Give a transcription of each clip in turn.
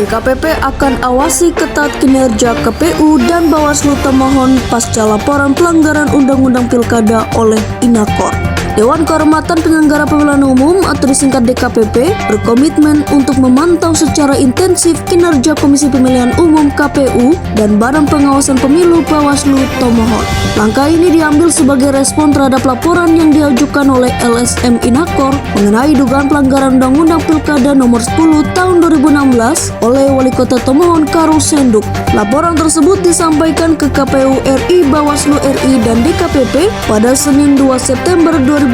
DKPP akan awasi ketat kinerja KPU dan Bawaslu termohon pasca laporan pelanggaran Undang-Undang Pilkada oleh Inakor. Dewan Kehormatan Penyelenggara Pemilihan Umum atau disingkat DKPP berkomitmen untuk memantau secara intensif kinerja Komisi Pemilihan Umum KPU dan Badan Pengawasan Pemilu Bawaslu termohon. Langkah ini diambil sebagai respon terhadap laporan yang diajukan oleh LSM Inakor mengenai dugaan pelanggaran Undang-Undang Pilkada nomor 10 tahun 2016 oleh Wali Kota Tomohon Karul Senduk. Laporan tersebut disampaikan ke KPU RI, Bawaslu RI, dan DKPP pada Senin 2 September 2024.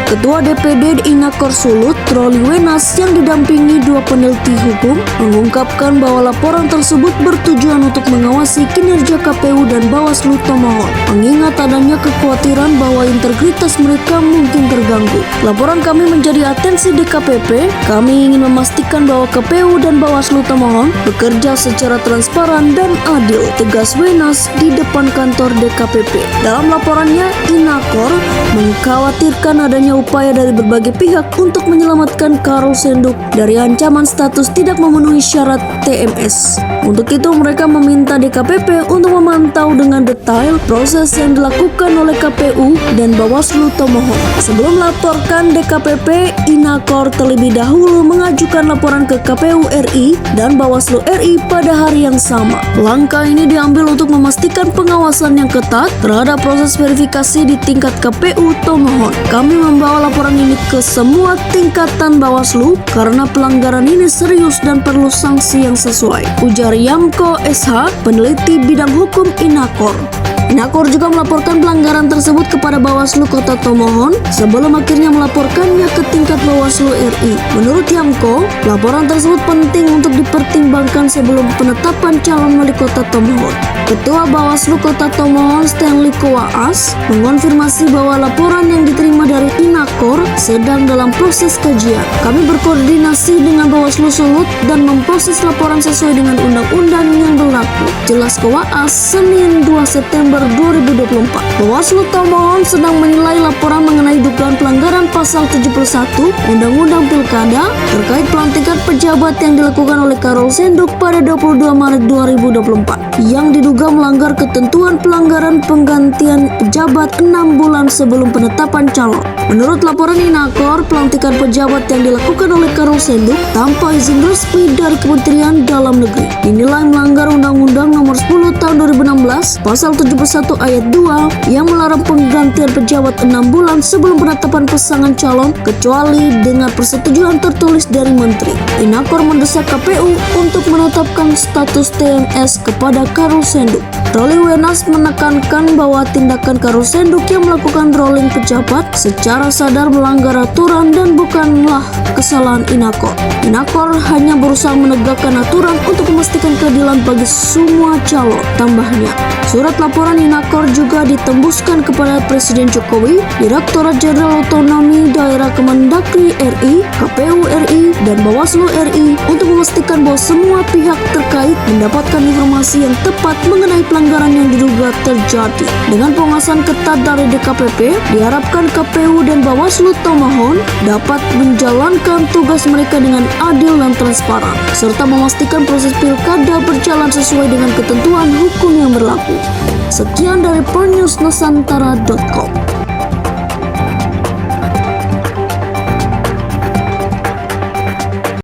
Ketua DPD Inakor Sulut, Troli Wenas, yang didampingi dua peneliti hukum, mengungkapkan bahwa laporan tersebut bertujuan untuk mengawasi kinerja KPU dan Bawaslu termohon, mengingat adanya kekhawatiran bahwa integritas mereka mungkin terganggu. Laporan kami menjadi atensi DKPP. Kami ingin memastikan bahwa KPU dan Bawaslu termohon bekerja secara transparan dan adil, tegas Wenas di depan kantor DKPP. Dalam laporannya, Inakor mengkhawatirkan adanya upaya dari berbagai pihak untuk menyelamatkan Karul Senduk dari ancaman status tidak memenuhi syarat TMS. Untuk itu, mereka meminta DKPP untuk memantau dengan detail proses yang dilakukan oleh KPU dan Bawaslu termohon. Sebelum melaporkan DKPP, Inakor terlebih dahulu mengajukan laporan ke KPU RI dan Bawaslu RI pada hari yang sama. Langkah ini diambil untuk memastikan pengawasan yang ketat terhadap proses verifikasi di tingkat KPU termohon. Kami membawa laporan ini ke semua tingkatan Bawaslu karena pelanggaran ini serius dan perlu sanksi yang sesuai, ujar Yamko SH, peneliti bidang hukum Inakor. Inakor juga melaporkan pelanggaran tersebut kepada Bawaslu Kota Tomohon sebelum akhirnya melaporkannya ke tingkat Bawaslu RI. Menurut Yamko, laporan tersebut penting untuk dipertimbangkan sebelum penetapan calon wali kota Tomohon. Ketua Bawaslu Kota Tomohon Stanley Kowaas mengonfirmasi bahwa laporan yang diterima dari Inakor sedang dalam proses kajian. Kami berkoordinasi dengan Bawaslu Sulut dan memproses laporan sesuai dengan undang-undang yang berlaku, jelas Kowaas Senin 2 September 2024. Bawaslu termohon sedang menilai laporan mengenai dugaan pelanggaran pasal 71 Undang-Undang Pilkada terkait pelantikan pejabat yang dilakukan oleh Karul Senduk pada 22 Maret 2024 yang diduga melanggar ketentuan pelanggaran penggantian pejabat 6 bulan sebelum penetapan calon. Menurut laporan Inakor, pelantikan pejabat yang dilakukan oleh Karul Senduk tanpa izin resmi dari Kementerian Dalam Negeri dinilai melanggar Undang-Undang nomor 10 tahun 2016 pasal 71 ayat 2 yang melarang penggantian pejabat 6 bulan sebelum penetapan pasangan calon kecuali dengan persetujuan tertulis dari menteri. Inakor mendesak KPU untuk menetapkan status TMS kepada Karul Senduk. Troli Wenas menekankan bahwa tindakan Karul Senduk yang melakukan rolling pejabat secara sadar melanggar aturan dan bukanlah kesalahan Inakor. Inakor hanya berusaha menegakkan aturan untuk memastikan keadilan bagi semua calon, tambahnya. Surat laporan Inakor juga ditembuskan kepada Presiden Jokowi, Direktorat Jenderal Otonomi Daerah Kemendagri RI, KPU RI, dan Bawaslu RI untuk memastikan bahwa semua pihak terkait mendapatkan informasi yang tepat mengenai pelanggaran yang diduga terjadi. Dengan pengawasan ketat dari DKPP, diharapkan KPU dan Bawaslu termohon dapat menjalankan tugas mereka dengan adil dan transparan, serta memastikan proses pilkada berjalan sesuai dengan ketentuan hukum yang berlaku. Sekian dari pernewsnusantara.com.